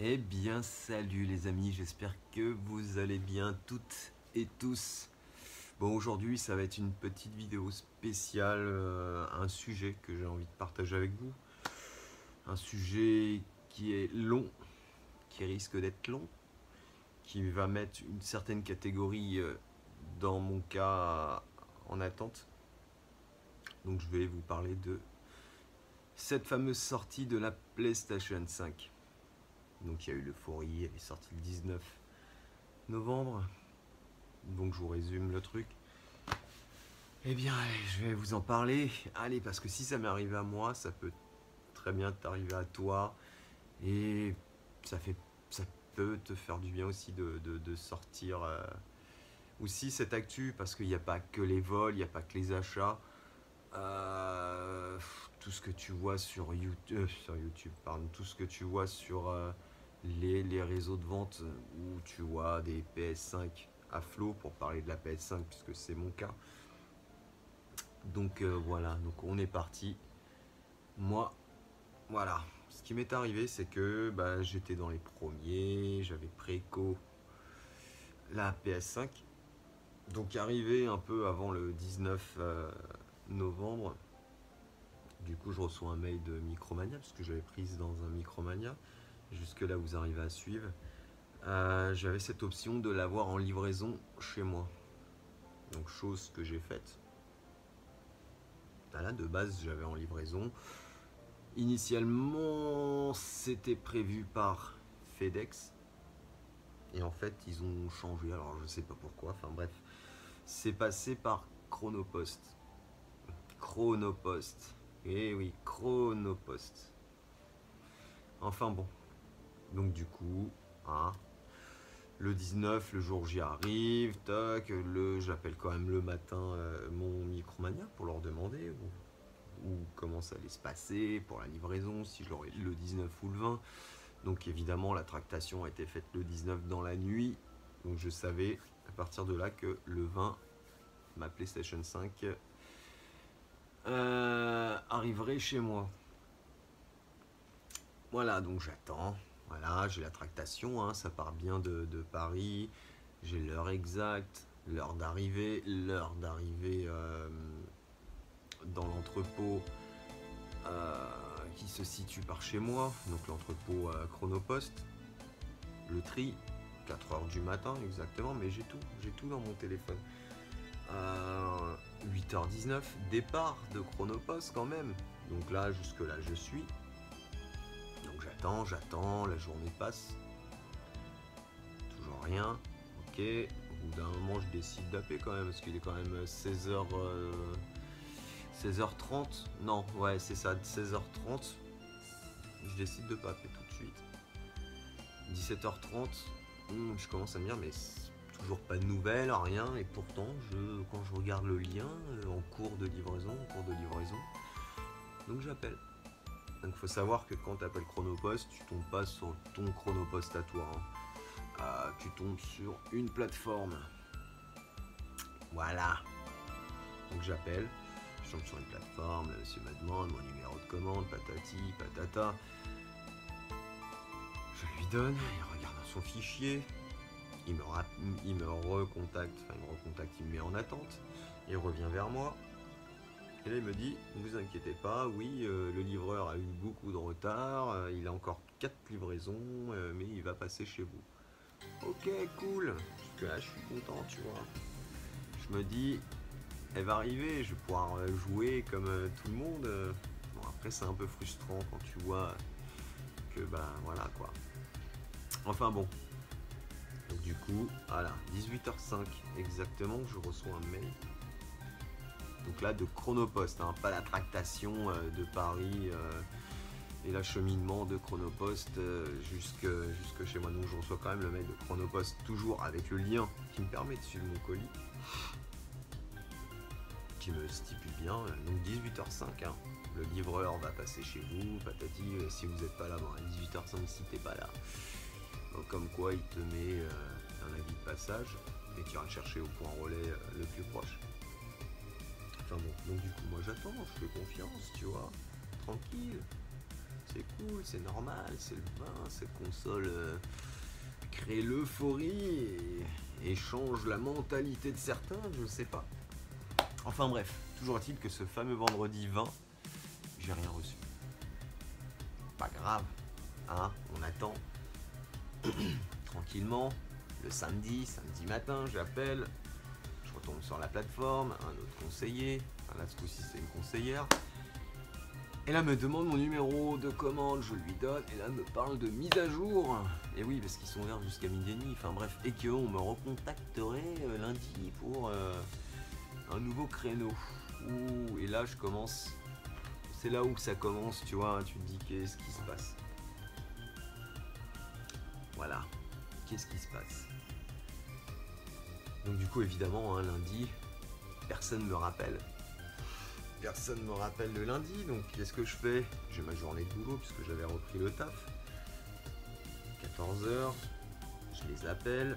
Eh bien, salut les amis, j'espère que vous allez bien toutes et tous. Bon, aujourd'hui, ça va être une petite vidéo spéciale, un sujet que j'ai envie de partager avec vous. Un sujet qui est long, qui risque d'être long, qui va mettre une certaine catégorie, dans mon cas, en attente. Donc, je vais vous parler de cette fameuse sortie de la PlayStation 5. Donc il y a eu l'euphorie, elle est sortie le 19 novembre. Donc je vous résume le truc. Eh bien, allez, je vais vous en parler. Allez, parce que si ça m'est arrivé à moi, ça peut très bien t'arriver à toi. Et ça peut te faire du bien aussi de sortir aussi cette actu, parce qu'il n'y a pas que les vols, il n'y a pas que les achats. Tout ce que tu vois sur YouTube, pardon, tout ce que tu vois sur les réseaux de vente où tu vois des PS5 à flot, pour parler de la PS5 puisque c'est mon cas. Donc voilà, donc on est parti. Moi, voilà, ce qui m'est arrivé, c'est que j'étais dans les premiers, j'avais préco la PS5. Donc arrivé un peu avant le 19 novembre. Du coup, je reçois un mail de Micromania, parce que j'avais prise dans un Micromania. Jusque là, vous arrivez à suivre. J'avais cette option de l'avoir en livraison chez moi. Donc, chose que j'ai faite. Voilà, de base, j'avais en livraison. Initialement, c'était prévu par FedEx. Et en fait, ils ont changé. Alors, je sais pas pourquoi. Enfin, bref. C'est passé par Chronopost. Chronopost. Eh oui, Chronopost. Enfin bon. Donc du coup, hein, le 19, le jour j'y arrive, toc, j'appelle quand même le matin mon Micromania pour leur demander ou comment ça allait se passer pour la livraison, si je l'aurais le 19 ou le 20. Donc évidemment, la tractation a été faite le 19 dans la nuit. Donc je savais à partir de là que le 20, ma PlayStation 5 arriverait chez moi. Voilà, donc j'attends. Voilà, j'ai la tractation, hein, ça part bien de Paris. J'ai l'heure exacte, l'heure d'arrivée dans l'entrepôt qui se situe par chez moi. Donc l'entrepôt Chronopost, le tri, 4h du matin exactement, mais j'ai tout dans mon téléphone. 8h19, départ de Chronopost quand même. Donc là, jusque là, je suis. Donc j'attends, la journée passe. Toujours rien. Ok. Au bout d'un moment, je décide d'appeler quand même, parce qu'il est quand même 16h, 16h30. Non, ouais, c'est ça, 16h30. Je décide de pas appeler tout de suite. 17h30, je commence à me dire, mais toujours pas de nouvelles, rien. Et pourtant, quand je regarde le lien, en cours de livraison, donc j'appelle. Donc il faut savoir que quand tu appelles Chronopost, tu tombes pas sur ton Chronopost à toi. Hein. Tu tombes sur une plateforme. Voilà. Donc j'appelle, je tombe sur une plateforme, le monsieur me demande mon numéro de commande, patati, patata. Je lui donne, il regarde dans son fichier, il me recontacte, il me met en attente, il revient vers moi. Et là, il me dit, ne vous inquiétez pas, oui, le livreur a eu beaucoup de retard, il a encore 4 livraisons, mais il va passer chez vous. Ok, cool, parce que là, je suis content, tu vois. Je me dis, elle va arriver, je vais pouvoir jouer comme tout le monde. Bon, après, c'est un peu frustrant quand tu vois que, voilà, quoi. Enfin bon. Donc du coup, voilà, 18h05 exactement, je reçois un mail. Donc là, de Chronopost, hein, pas la tractation de Paris et l'acheminement de Chronopost jusque chez moi. Donc je reçois quand même le mail de Chronopost, toujours avec le lien qui me permet de suivre mon colis, qui me stipule bien. Donc 18h05, hein, le livreur va passer chez vous, patati, si vous n'êtes pas là, à 18h05 si t'es pas là. Donc, comme quoi il te met un avis de passage et tu iras le chercher au point relais le plus proche. Enfin bon, donc du coup moi j'attends, je fais confiance, tu vois, tranquille. c'est cool, c'est normal, c'est le vin, cette console crée l'euphorie et change la mentalité de certains, je sais pas. Enfin bref, toujours est-il que ce fameux vendredi 20, j'ai rien reçu. Pas grave, hein, on attend tranquillement. Le samedi matin, j'appelle, je retombe sur la plateforme, un autre conseiller, enfin là ce coup-ci c'est une conseillère. Et là me demande mon numéro de commande, je lui donne, et là me parle de mise à jour. Et oui, parce qu'ils sont ouverts jusqu'à midi et demi, enfin bref, et qu'on me recontacterait lundi pour un nouveau créneau. Ouh, et là je commence, c'est là où ça commence, tu vois, tu te dis qu'est-ce qui se passe. Voilà, qu'est-ce qui se passe. Donc du coup évidemment, hein, lundi, personne ne me rappelle. Personne ne me rappelle le lundi, donc qu'est-ce que je fais? J'ai ma journée de boulot puisque j'avais repris le taf. 14h, je les appelle,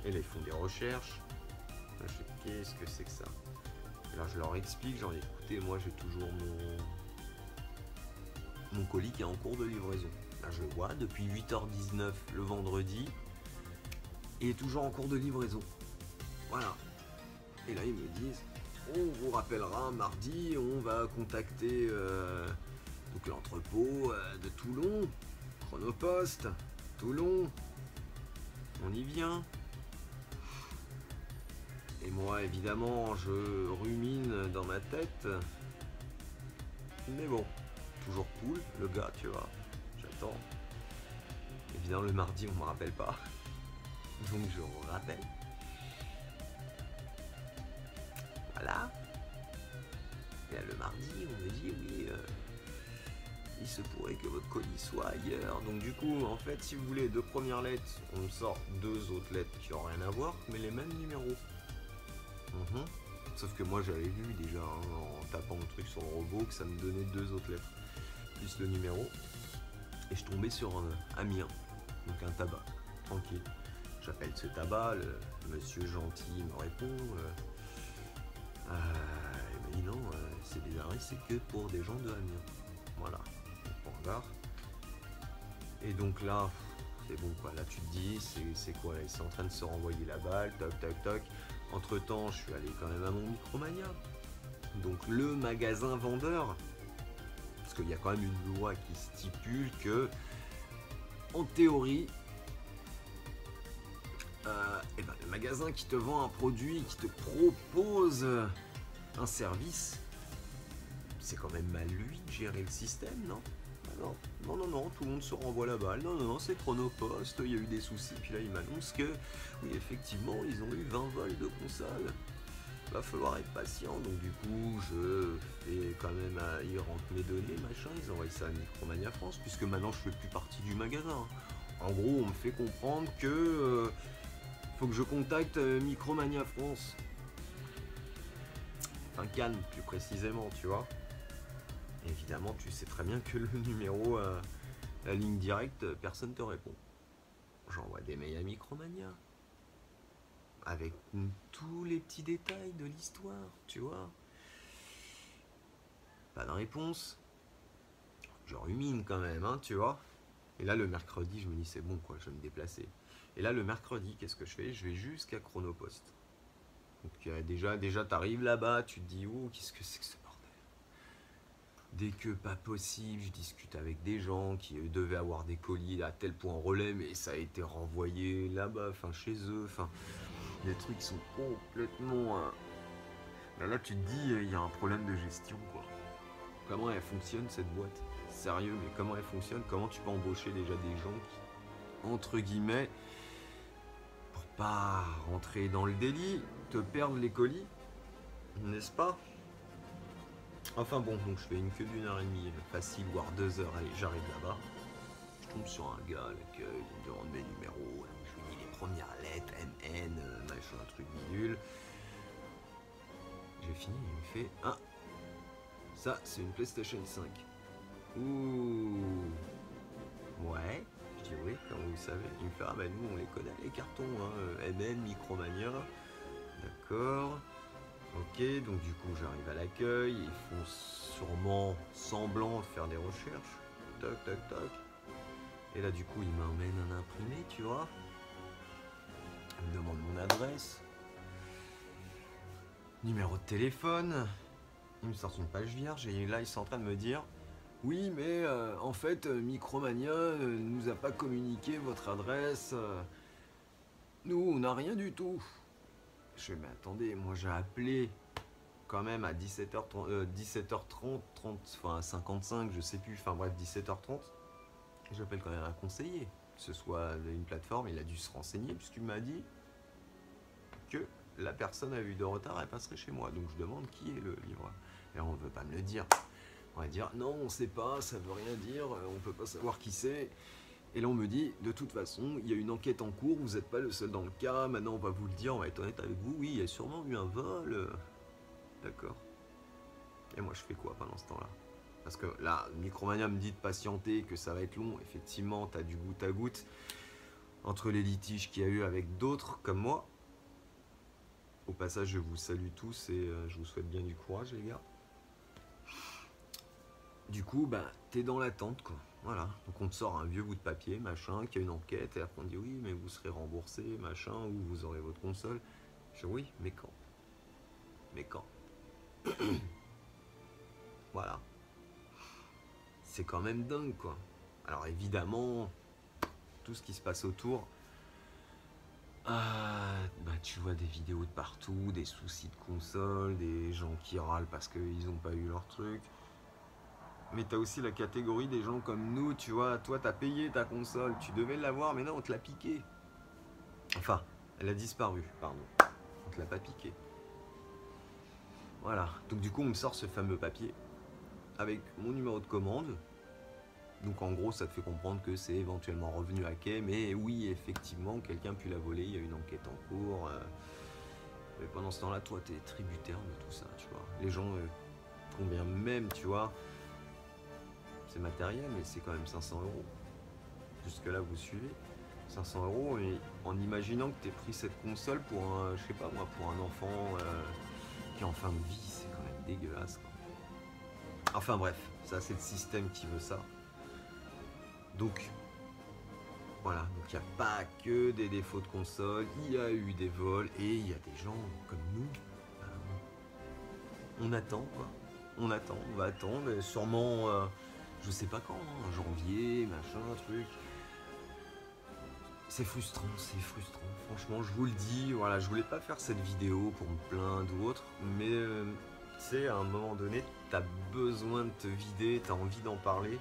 et là ils font des recherches. Là, je sais qu'est-ce que c'est que ça. Et là je leur explique, genre écoutez, moi j'ai toujours mon colis qui est en cours de livraison. Là je le vois depuis 8h19 le vendredi, et il est toujours en cours de livraison. Voilà. Et là ils me disent, on vous rappellera mardi, on va contacter donc l'entrepôt de Toulon, Chronopost, Toulon, on y vient. Et moi évidemment je rumine dans ma tête, mais bon, toujours cool le gars, tu vois, j'attends. Évidemment le mardi on me rappelle pas, donc je rappelle. Voilà. Et là, le mardi, on me dit oui, il se pourrait que votre colis soit ailleurs. Donc du coup, en fait, si vous voulez deux premières lettres, on me sort deux autres lettres qui n'ont rien à voir, mais les mêmes numéros. Sauf que moi, j'avais vu déjà, hein, en tapant le truc sur le robot, que ça me donnait deux autres lettres, plus le numéro. Et je tombais sur Amiens, donc un tabac, tranquille. J'appelle ce tabac, le monsieur gentil me répond. Il m'a dit non, c'est des arrêts, c'est que pour des gens de Amiens. Voilà, point barre. Et donc là, c'est bon quoi, là tu te dis, c'est quoi là, ils sont en train de se renvoyer la balle, toc toc toc. Entre temps, je suis allé quand même à mon Micromania. Donc le magasin vendeur, parce qu'il y a quand même une loi qui stipule que, en théorie, le magasin qui te vend un produit, qui te propose un service, c'est quand même mal lui de gérer le système, non? Non, tout le monde se renvoie la balle. Non, c'est Chronopost, il y a eu des soucis. Puis là, il m'annonce que, oui, effectivement, ils ont eu 20 vols de console. Va falloir être patient. Donc, du coup, je fais quand même, ils rentrent mes données, machin. Ils envoient ça à Micromania France, puisque maintenant, je fais plus partie du magasin. En gros, on me fait comprendre que faut que je contacte Micromania France. Enfin, Cannes, plus précisément, tu vois. Évidemment, tu sais très bien que le numéro, la ligne directe, personne ne te répond. J'envoie des mails à Micromania. Avec tous les petits détails de l'histoire, tu vois. Pas de réponse. Je rumine quand même, hein, tu vois. Et là, le mercredi, je me dis, c'est bon, quoi, je vais me déplacer. Et là, le mercredi, qu'est-ce que je fais? Je vais jusqu'à Chronopost. Donc, déjà t'arrives là-bas, tu te dis, oh, qu'est-ce que c'est que ce bordel? Dès que pas possible, je discute avec des gens qui devaient avoir des colis à tel point en relais, mais ça a été renvoyé là-bas, enfin chez eux, enfin les trucs sont complètement. Là, tu te dis, il y a un problème de gestion, quoi. Comment elle fonctionne cette boîte? Sérieux, mais comment elle fonctionne? Comment tu peux embaucher déjà des gens qui, entre guillemets, pour pas rentrer dans le délit, te perdre les colis, n'est-ce pas? Enfin bon, donc je fais une queue d'1h30 facile, voire 2 heures. Allez, j'arrive là-bas. Je tombe sur un gars à l'accueil, il me demande mes numéros. Je lui dis les premières lettres, MN, machin, truc bidule. J'ai fini, il me fait ah, ça c'est une PlayStation 5. Ouh, ouais. Je dis oui, comment vous savez? Il me fait ah bah nous on les connaît les cartons, hein, MN, Micromania. D'accord. Ok, donc du coup j'arrive à l'accueil, ils font sûrement semblant de faire des recherches. toc, toc, toc. Et là, du coup, il m'emmène un imprimé, tu vois. Il me demande mon adresse, numéro de téléphone. Il me sort une page vierge et là, ils sont en train de me dire oui, mais en fait, Micromania nous a pas communiqué votre adresse. Nous, on n'a rien du tout. Je fais, mais attendez, moi j'ai appelé quand même à 17h30, 30, enfin 55, je sais plus, enfin bref, 17h30. J'appelle quand même un conseiller, que ce soit une plateforme, il a dû se renseigner puisqu'il m'a dit que la personne a eu de retard, elle passerait chez moi. Donc je demande qui est le livreur. Et on ne veut pas me le dire. On va dire non, on ne sait pas, ça veut rien dire, on ne peut pas savoir qui c'est. Et là on me dit, de toute façon, il y a une enquête en cours, vous n'êtes pas le seul dans le cas, maintenant on va vous le dire, on va être honnête avec vous, oui, il y a sûrement eu un vol. D'accord. Et moi je fais quoi pendant ce temps-là? Parce que là, Micromania me dit de patienter, que ça va être long, effectivement, tu as du goutte à goutte entre les litiges qu'il y a eu avec d'autres comme moi. Au passage, je vous salue tous et je vous souhaite bien du courage, les gars. Du coup, bah, t'es dans l'attente, quoi. Voilà. Donc, on te sort un vieux bout de papier, machin, qui a une enquête, et après on dit oui, mais vous serez remboursé, machin, ou vous aurez votre console. Je dis oui, mais quand? Mais quand? Voilà. C'est quand même dingue, quoi. Alors, évidemment, tout ce qui se passe autour. Bah, tu vois des vidéos de partout, des soucis de console, des gens qui râlent parce qu'ils n'ont pas eu leur truc. Mais t'as aussi la catégorie des gens comme nous, tu vois, toi t'as payé ta console, tu devais l'avoir, mais non, on te l'a piqué. Enfin, elle a disparu, pardon. On te l'a pas piqué. Voilà, donc du coup on me sort ce fameux papier avec mon numéro de commande. Donc en gros ça te fait comprendre que c'est éventuellement revenu à quai, mais oui effectivement quelqu'un a pu la voler, il y a une enquête en cours. Mais pendant ce temps-là, toi t'es tributaire de tout ça, tu vois. Les gens, combien même, tu vois, c'est matériel, mais c'est quand même 500 euros. Jusque là vous suivez, 500 euros, et en imaginant que tu aies pris cette console pour un, je sais pas moi, pour un enfant qui est en fin de vie, c'est quand même dégueulasse, quoi. Enfin bref, ça c'est le système qui veut ça. Donc voilà, donc il n'y a pas que des défauts de console, il y a eu des vols et il y a des gens comme nous. On attend quoi, on attend, on va attendre, et sûrement je sais pas quand, hein, janvier, machin, truc. C'est frustrant, c'est frustrant. Franchement, je vous le dis, voilà, je voulais pas faire cette vidéo pour me plaindre ou autre, mais tu sais, à un moment donné, t'as besoin de te vider, t'as envie d'en parler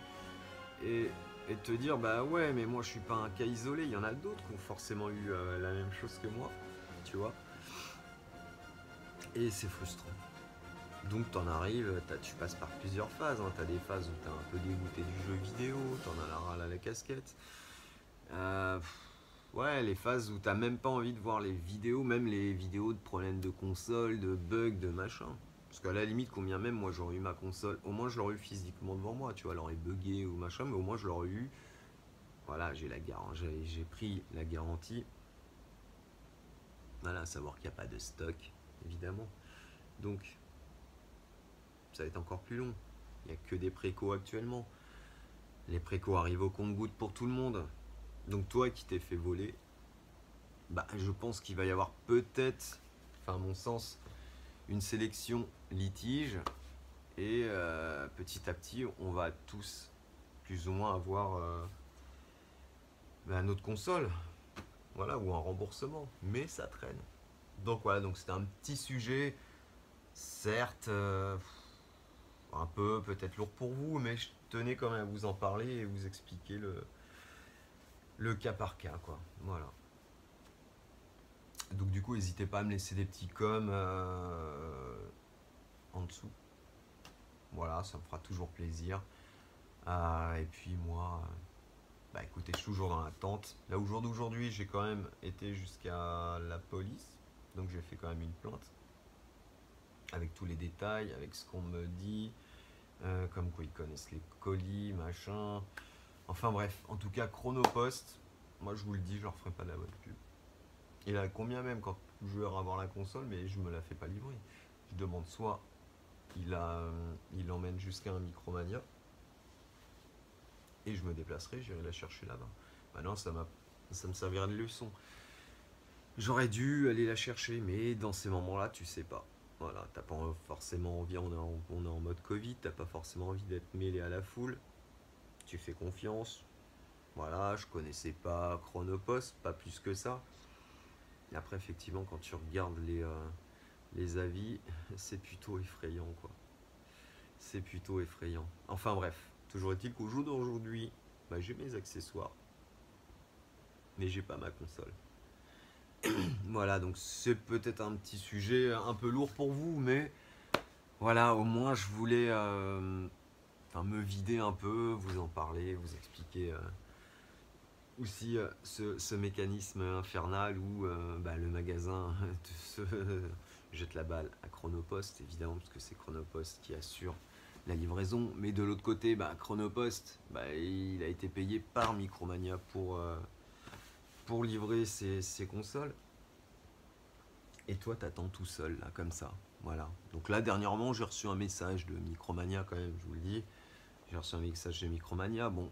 et de te dire, bah ouais, mais moi je suis pas un cas isolé, il y en a d'autres qui ont forcément eu la même chose que moi, tu vois. Et c'est frustrant. Donc t'en arrives, tu passes par plusieurs phases, hein. T'as des phases où t'es un peu dégoûté du jeu vidéo, t'en as la râle à la casquette. Ouais, les phases où t'as même pas envie de voir les vidéos, même les vidéos de problèmes de console, de bugs, de machin. Parce qu'à la limite, combien même moi j'aurais eu ma console, au moins je l'aurais eu physiquement devant moi, tu vois, elle aurait bugué ou machin, mais au moins je l'aurais eu. Voilà, j'ai la garantie, j'ai pris la garantie. Voilà, à savoir qu'il n'y a pas de stock, évidemment. Donc, ça va être encore plus long. Il n'y a que des précos actuellement. Les précos arrivent au compte-gouttes pour tout le monde. Donc toi qui t'es fait voler, bah, je pense qu'il va y avoir peut-être, enfin à mon sens, une sélection litige et petit à petit on va tous plus ou moins avoir notre console, voilà, ou un remboursement, mais ça traîne. Donc voilà, donc c'était un petit sujet, certes un peu peut-être lourd pour vous, mais je tenais quand même à vous en parler et vous expliquer le cas par cas, quoi. Voilà. Donc du coup, n'hésitez pas à me laisser des petits coms en dessous. Voilà, ça me fera toujours plaisir. Et puis moi, bah écoutez, je suis toujours dans l'attente. Là, au jour d'aujourd'hui, j'ai quand même été jusqu'à la police. Donc j'ai fait quand même une plainte. Avec tous les détails, avec ce qu'on me dit. Comme quoi ils connaissent les colis, machin. Enfin bref, en tout cas, Chronopost, moi je vous le dis, je leur ferai pas de la bonne pub. Et là, combien même quand je vais avoir la console, mais je me la fais pas livrer. Je demande soit il l'emmène jusqu'à un Micromania, et je me déplacerai, j'irai la chercher là-bas. Maintenant, ça me servira de leçon. J'aurais dû aller la chercher, mais dans ces moments-là, tu sais pas. Voilà, t'as pas forcément envie, on est en mode Covid, t'as pas forcément envie d'être mêlé à la foule. Tu fais confiance. Voilà, je connaissais pas Chronopost, pas plus que ça. Et après, effectivement, quand tu regardes les avis, c'est plutôt effrayant, quoi. C'est plutôt effrayant. Enfin bref, toujours est-il qu'au jour d'aujourd'hui, bah, j'ai mes accessoires, mais j'ai pas ma console. Voilà, donc c'est peut-être un petit sujet un peu lourd pour vous, mais voilà, au moins je voulais me vider un peu, vous en parler, vous expliquer aussi ce mécanisme infernal où le magasin se jette la balle à Chronopost, évidemment, parce que c'est Chronopost qui assure la livraison. Mais de l'autre côté, Chronopost, il a été payé par Micromania pour livrer ses consoles. Et toi, t'attends tout seul, là, comme ça. Voilà. Donc là, dernièrement, j'ai reçu un message de Micromania, quand même, je vous le dis. J'ai reçu un message de Micromania. Bon,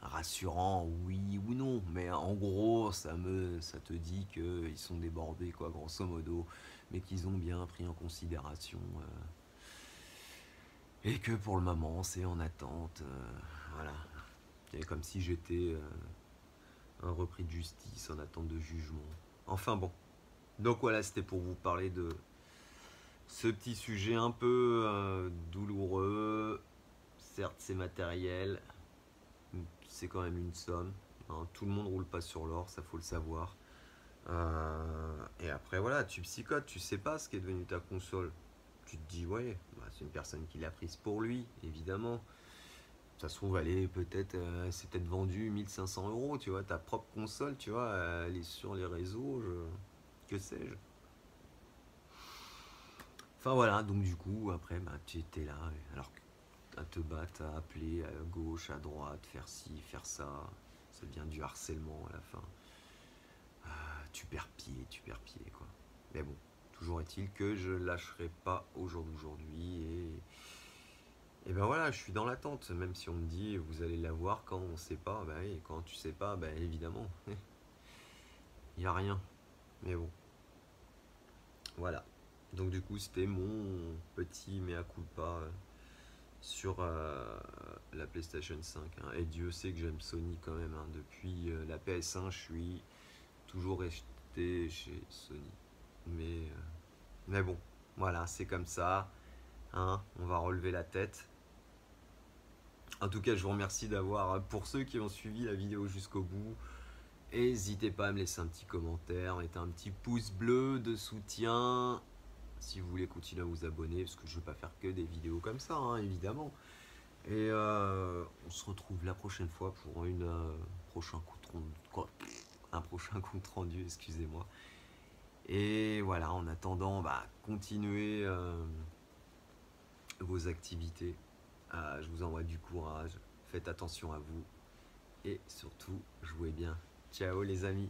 rassurant, oui ou non, mais en gros, ça te dit qu'ils sont débordés, quoi, grosso modo, mais qu'ils ont bien pris en considération. Et que pour le moment, c'est en attente. Voilà. C'est comme si j'étais un repris de justice en attente de jugement. Enfin bon. Donc voilà, c'était pour vous parler de ce petit sujet un peu douloureux. Certes, c'est matériel, c'est quand même une somme. Hein. Tout le monde roule pas sur l'or, ça faut le savoir. Et après voilà, tu psychotes, tu sais pas ce qu'est devenu ta console. Tu te dis ouais, c'est une personne qui l'a prise pour lui, évidemment. Ça se trouve, c'est peut-être vendu 1500 euros, tu vois, ta propre console, tu vois, elle est sur les réseaux, que sais-je. Enfin voilà, donc du coup, après, tu étais là, alors à te battre, à appeler à gauche, à droite, faire ci, faire ça, ça devient du harcèlement à la fin. Tu perds pied, quoi. Mais bon, toujours est-il que je lâcherai pas au jour d'aujourd'hui et ben voilà, je suis dans l'attente, même si on me dit vous allez l'avoir quand on sait pas, oui, quand tu sais pas, évidemment, il n'y a rien. Mais bon, voilà. Donc du coup, c'était mon petit mea culpa sur la PlayStation 5. Hein. Et Dieu sait que j'aime Sony quand même. Hein. Depuis la PS1, je suis toujours resté chez Sony. Mais bon, voilà, c'est comme ça. Hein, on va relever la tête. En tout cas, je vous remercie pour ceux qui ont suivi la vidéo jusqu'au bout, n'hésitez pas à me laisser un petit commentaire, mettez un petit pouce bleu de soutien, si vous voulez continuer à vous abonner, parce que je ne vais pas faire que des vidéos comme ça, hein, évidemment. Et on se retrouve la prochaine fois pour un prochain compte rendu, excusez-moi. Et voilà, en attendant, continuez vos activités. Je vous envoie du courage, faites attention à vous et surtout, jouez bien. Ciao les amis.